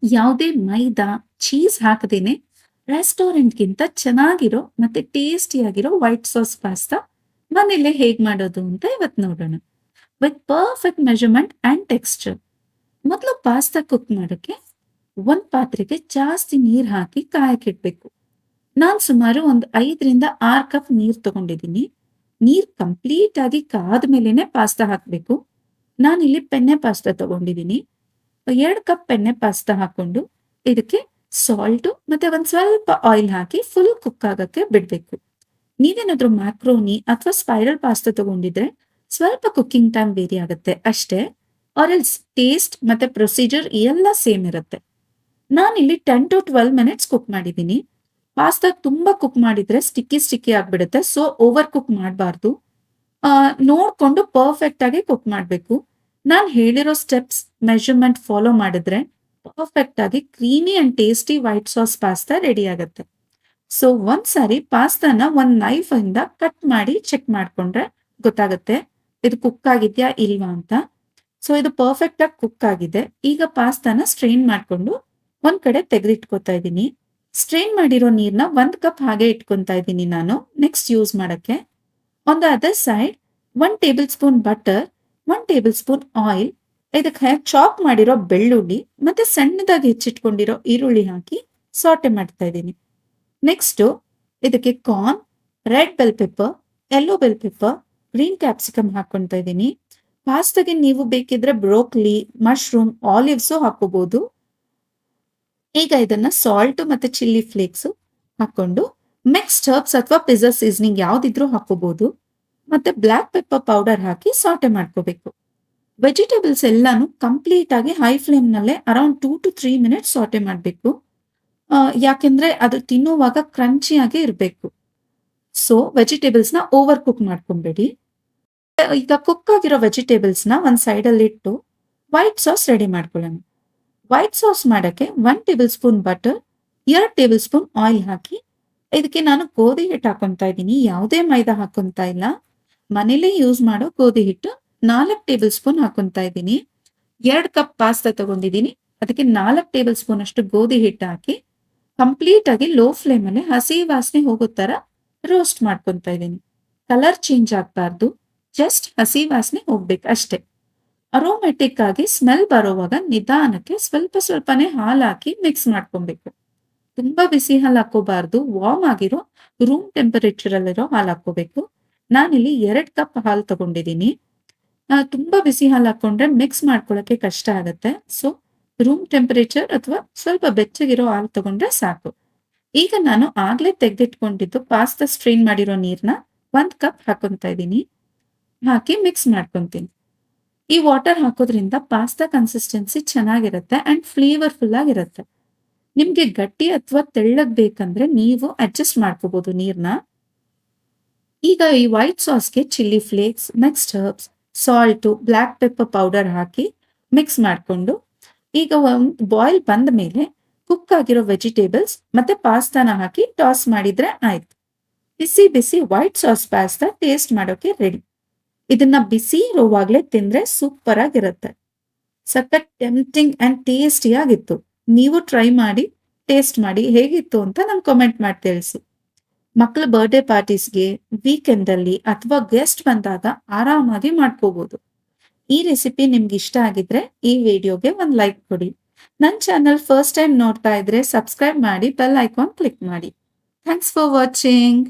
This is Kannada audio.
ಯಾವುದೇ ಮೈದಾ, ಚೀಸ್ ಹಾಕದೇನೆ ರೆಸ್ಟೋರೆಂಟ್‌ಗಿಂತ ಚೆನ್ನಾಗಿರೋ ಮತ್ತೆ ಟೇಸ್ಟಿಯಾಗಿರೋ ವೈಟ್ ಸಾಸ್ ಪಾಸ್ತಾ ಮನೇಲೇ ಹೇಗ್ ಮಾಡೋದು ಅಂತ ಇವತ್ತು ನೋಡೋಣ. With perfect measurement and texture. ಮೊದಲು ಪಾಸ್ತಾ ಕುಕ್ ಮಾಡೋಕೆ ಒಂದ್ ಪಾತ್ರೆಗೆ ಜಾಸ್ತಿ ನೀರ್ ಹಾಕಿ ಕಾಯಕ್ಕಿಡ್ಬೇಕು. ನಾನ್ ಸುಮಾರು ಒಂದು 5ರಿಂದ 6 ಕಪ್ ನೀರ್ ತಗೊಂಡಿದ್ದೀನಿ. ನೀರ್ ಕಂಪ್ಲೀಟ್ ಆಗಿ ಕಾದ ಮೇಲೆನೆ ಪಾಸ್ತಾ ಹಾಕ್ಬೇಕು. ನಾನಿಲ್ಲಿ ಪೆನ್ನೆ ಪಾಸ್ತಾ ತಗೊಂಡಿದ್ದೀನಿ. 2 ಕಪ್ ಎಣ್ಣೆ ಪಾಸ್ತಾ ಹಾಕೊಂಡು ಇದಕ್ಕೆ ಸಾಲ್ಟು ಮತ್ತೆ ಒಂದ್ ಸ್ವಲ್ಪ ಆಯಿಲ್ ಹಾಕಿ ಫುಲ್ ಕುಕ್ ಆಗಕ್ಕೆ ಬಿಡ್ಬೇಕು. ನೀವೇನಾದ್ರೂ ಮ್ಯಾಕ್ರೋನಿ ಅಥವಾ ಸ್ಪೈರಲ್ ಪಾಸ್ತಾ ತಗೊಂಡಿದ್ರೆ ಸ್ವಲ್ಪ ಕುಕ್ಕಿಂಗ್ ಟೈಮ್ ವೇರಿ ಆಗುತ್ತೆ ಅಷ್ಟೇ. ಆರ್ ಎಲ್ಸ್ ಟೇಸ್ಟ್ ಮತ್ತೆ ಪ್ರೊಸೀಜರ್ ಎಲ್ಲ ಸೇಮ್ ಇರುತ್ತೆ. ನಾನಿಲ್ಲಿ 10 ಟು 12 ಮಿನಿಟ್ಸ್ ಕುಕ್ ಮಾಡಿದ್ದೀನಿ. ಪಾಸ್ತಾ ತುಂಬಾ ಕುಕ್ ಮಾಡಿದ್ರೆ ಸ್ಟಿಕ್ಕಿ ಸ್ಟಿಕ್ಕಿ ಆಗ್ಬಿಡುತ್ತೆ. ಸೊ ಓವರ್ ಕುಕ್ ಮಾಡಬಾರ್ದು. ನೋಡ್ಕೊಂಡು ಪರ್ಫೆಕ್ಟ್ ಆಗಿ ಕುಕ್ ಮಾಡ್ಬೇಕು. ನಾನ್ ಹೇಳಿರೋ ಸ್ಟೆಪ್ಸ್, ಮೆಜರ್‌ಮೆಂಟ್ ಫಾಲೋ ಮಾಡಿದ್ರೆ ಪರ್ಫೆಕ್ಟ್ ಆಗಿ creamy and tasty white sauce pasta ready ಆಗತ್ತೆ. ಸೊ ಒಂದ್ಸಾರಿ ಪಾಸ್ತಾನ ಒಂದ್ ನೈಫ್ ಇಂದ ಕಟ್ ಮಾಡಿ ಚೆಕ್ ಮಾಡ್ಕೊಂಡ್ರೆ ಗೊತ್ತಾಗತ್ತೆ ಇದು ಕುಕ್ ಆಗಿದ್ಯಾ ಇಲ್ವಾ ಅಂತ. ಸೊ ಇದು ಪರ್ಫೆಕ್ಟ್ ಆಗಿ ಕುಕ್ ಆಗಿದೆ. ಈಗ ಪಾಸ್ತಾನ ಸ್ಟ್ರೈನ್ ಮಾಡ್ಕೊಂಡು ಒಂದ್ ಕಡೆ ತೆಗೆದಿಟ್ಕೊತಾ ಇದ್ದೀನಿ. ಸ್ಟ್ರೈನ್ ಮಾಡಿರೋ ನೀರ್ನ 1 ಕಪ್ ಹಾಗೆ ಇಟ್ಕೊಂತಾ ಇದ್ದೀನಿ ನಾನು ನೆಕ್ಸ್ಟ್ ಯೂಸ್ ಮಾಡಕ್ಕೆ. On the other side 1 tablespoon butter, 1 tablespoon oil, ಇದಕ್ಕೆ ಚಾಪ್ ಮಾಡಿರೋ ಬೆಳ್ಳುಳ್ಳಿ ಮತ್ತೆ ಸಣ್ಣದಾಗಿ ಹೆಚ್ಚಿಟ್ಕೊಂಡಿರೋ ಈರುಳ್ಳಿ ಹಾಕಿ ಸಾಟೆ ಮಾಡ್ತಾ ಇದ್ದೀನಿ. ನೆಕ್ಸ್ಟು ಇದಕ್ಕೆ corn, red bell pepper, yellow bell pepper, green capsicum ಹಾಕ್ಕೊಂತಾ ಇದ್ದೀನಿ. ಪಾಸ್ತಾಗೆ ನೀವು ಬೇಕಿದ್ರೆ ಬ್ರೋಕೊಲಿ, ಮಶ್ರೂಮ್, ಆಲಿವ್ಸು ಹಾಕೋಬಹುದು. ಈಗ ಇದನ್ನ ಸಾಲ್ಟ್ ಮತ್ತೆ ಚಿಲ್ಲಿ ಫ್ಲೇಕ್ಸ್ ಹಾಕೊಂಡು ಮಿಕ್ಸ್ಡ್ ಹರ್ಬ್ಸ್ ಅಥವಾ ಪಿಜ್ಜಾ ಸೀಸನಿಂಗ್ ಯಾವ್ದಿದ್ರೂ ಹಾಕೋಬಹುದು. ಮತ್ತೆ ಬ್ಲಾಕ್ ಪೆಪ್ಪರ್ ಪೌಡರ್ ಹಾಕಿ ಸಾಟೆ ಮಾಡ್ಕೋಬೇಕು. ವೆಜಿಟೇಬಲ್ಸ್ ಎಲ್ಲಾನು ಕಂಪ್ಲೀಟ್ ಆಗಿ ಹೈ ಫ್ಲೇಮ್ ನಲ್ಲೇ ಅರೌಂಡ್ 2 ಟು 3 ಮಿನಿಟ್ಸ್ ಸಾಟೆ ಮಾಡ್ಬೇಕು. ಯಾಕೆಂದ್ರೆ ಅದು ತಿನ್ನುವಾಗ ಕ್ರಂಚಿ ಆಗಿ ಇರ್ಬೇಕು. ಸೊ ವೆಜಿಟೇಬಲ್ಸ್‌ನ ಓವರ್ ಕುಕ್ ಮಾಡ್ಕೊಂಬೇಡಿ. ಈಗ ಕುಕ್ ಆಗಿರೋ ವೆಜಿಟೇಬಲ್ಸ್‌ನ ಒಂದ್ ಸೈಡ್ ಅಲ್ಲಿ ಇಟ್ಟು ವೈಟ್ ಸಾಸ್ ರೆಡಿ ಮಾಡ್ಕೊಳ್ಳೋಣ. ವೈಟ್ ಸಾಸ್ ಮಾಡಕ್ಕೆ 1 tablespoon butter, 2 tablespoon oil ಹಾಕಿ ಇದಕ್ಕೆ ನಾನು ಗೋಧಿ ಹಿಟ್ಟು ಹಾಕೊಂತಾ ಇದ್ದೀನಿ. ಯಾವುದೇ ಮೈದಾ ಹಾಕೊಂತಾ ಇಲ್ಲ. ಮನೇಲೇ ಯೂಸ್ ಮಾಡೋ ಗೋಧಿ ಹಿಟ್ಟು 4 ಟೇಬಲ್ ಸ್ಪೂನ್ ಹಾಕೊಂತಾ ಇದ್ದೀನಿ. 2 ಕಪ್ ಪಾಸ್ತಾ ತಗೊಂಡಿದ್ದೀನಿ. ಅದಕ್ಕೆ 4 ಟೇಬಲ್ ಸ್ಪೂನ್ ಅಷ್ಟು ಗೋಧಿ ಹಿಟ್ಟು ಹಾಕಿ ಕಂಪ್ಲೀಟ್ ಆಗಿ ಲೋ ಫ್ಲೇಮ್ ಅಲ್ಲಿ ಹಸಿ ವಾಸನೆ ಹೋಗೋ ತರ ರೋಸ್ಟ್ ಮಾಡ್ಕೊಂತಾ ಇದ್ದೀನಿ. ಕಲರ್ ಚೇಂಜ್ ಆಗ್ಬಾರ್ದು. ಜಸ್ಟ್ ಹಸಿ ವಾಸನೆ ಹೋಗ್ಬೇಕು ಅಷ್ಟೇ. ಅರೋಮ್ಯಾಟಿಕ್ ಆಗಿ ಸ್ಮೆಲ್ ಬರೋವಾಗ ನಿಧಾನಕ್ಕೆ ಸ್ವಲ್ಪ ಸ್ವಲ್ಪನೇ ಹಾಲು ಹಾಕಿ ಮಿಕ್ಸ್ ಮಾಡ್ಕೊಬೇಕು. ತುಂಬಾ ಬಿಸಿ ಹಾಲು ಹಾಕೋಬಾರ್ದು. ವಾರ್ಮ್ ಆಗಿರೋ ರೂಮ್ ಟೆಂಪರೇಚರ್ ಅಲ್ಲಿರೋ ಹಾಲು ಹಾಕೋಬೇಕು. ನಾನಿಲ್ಲಿ 2 ಕಪ್ ಹಾಲು ತಗೊಂಡಿದ್ದೀನಿ. ತುಂಬಾ ಬಿಸಿ ಹಾಲು ಹಾಕೊಂಡ್ರೆ ಮಿಕ್ಸ್ ಮಾಡ್ಕೊಳಕ್ಕೆ ಕಷ್ಟ ಆಗತ್ತೆ. ಸೊ ರೂಮ್ ಟೆಂಪರೇಚರ್ ಅಥವಾ ಸ್ವಲ್ಪ ಬೆಚ್ಚಗಿರೋ ಹಾಲು ತಗೊಂಡ್ರೆ ಸಾಕು. ಈಗ ನಾನು ಆಗ್ಲೇ ತೆಗೆದಿಟ್ಕೊಂಡಿದ್ದು ಪಾಸ್ತಾ ಸ್ಟ್ರೈನ್ ಮಾಡಿರೋ ನೀರ್ನ 1 ಕಪ್ ಹಾಕೊಂತಾ ಇದ್ದೀನಿ. ಹಾಕಿ ಮಿಕ್ಸ್ ಮಾಡ್ಕೊಂತೀನಿ. ಈ ವಾಟರ್ ಹಾಕೋದ್ರಿಂದ ಪಾಸ್ತಾ ಕನ್ಸಿಸ್ಟೆನ್ಸಿ ಚೆನ್ನಾಗಿರುತ್ತೆ ಅಂಡ್ ಫ್ಲೇವರ್‌ಫುಲ್ ಆಗಿರುತ್ತೆ. ನಿಮ್ಗೆ ಗಟ್ಟಿ ಅಥವಾ ತೆಳ್ಳಗ್ ಬೇಕಂದ್ರೆ ನೀವು ಅಡ್ಜಸ್ಟ್ ಮಾಡ್ಕೋಬಹುದು ನೀರ್ನ. ಈಗ ಈ ವೈಟ್ ಸಾಸ್‌ಗೆ chilli flakes, mixed herbs, salt, black pepper powder ಹಾಕಿ ಮಿಕ್ಸ್ ಮಾಡ್ಕೊಂಡು ಈಗ ಒಂದ್ ಬಾಯ್ಲ್ ಬಂದ ಮೇಲೆ ಕುಕ್ ಆಗಿರೋ ವೆಜಿಟೇಬಲ್ಸ್ ಮತ್ತೆ ಪಾಸ್ತಾನ ಹಾಕಿ ಟಾಸ್ ಮಾಡಿದ್ರೆ ಆಯ್ತು. ಬಿಸಿ ಬಿಸಿ ವೈಟ್ ಸಾಸ್ ಪಾಸ್ತಾ ಟೇಸ್ಟ್ ಮಾಡೋಕೆ ರೆಡಿ. ಇದನ್ನ ಬಿಸಿ ಇರೋವಾಗ್ಲೇ ತಿಂದ್ರೆ ಸೂಪರ್ ಆಗಿರುತ್ತೆ. ಸಖತ್ ಟೆಂಪ್ಟಿಂಗ್ ಅಂಡ್ ಟೇಸ್ಟಿ ಆಗಿತ್ತು. ನೀವು ಟ್ರೈ ಮಾಡಿ, ಟೇಸ್ಟ್ ಮಾಡಿ ಹೇಗಿತ್ತು ಅಂತ ನಂಗೆ ಕಾಮೆಂಟ್ ಮಾಡಿ ತಿಳಿಸಿ. ಮಕ್ಕಳ ಬರ್ತ್ಡೇ ಪಾರ್ಟೀಸ್‌ಗೆ, ವೀಕೆಂಡ್ ಅಲ್ಲಿ ಅಥವಾ ಗೆಸ್ಟ್ ಬಂದಾಗ ಆರಾಮಾಗಿ ಮಾಡ್ಕೋಬಹುದು. ಈ ರೆಸಿಪಿ ನಿಮ್ಗೆ ಇಷ್ಟ ಆಗಿದ್ರೆ ಈ ವಿಡಿಯೋಗೆ ಒಂದು ಲೈಕ್ ಕೊಡಿ. ನನ್ನ ಚಾನಲ್ ಫಸ್ಟ್ ಟೈಮ್ ನೋಡ್ತಾ ಇದ್ರೆ ಸಬ್ಸ್ಕ್ರೈಬ್ ಮಾಡಿ ಬೆಲ್ ಐಕಾನ್ ಕ್ಲಿಕ್ ಮಾಡಿ. Thanks for watching.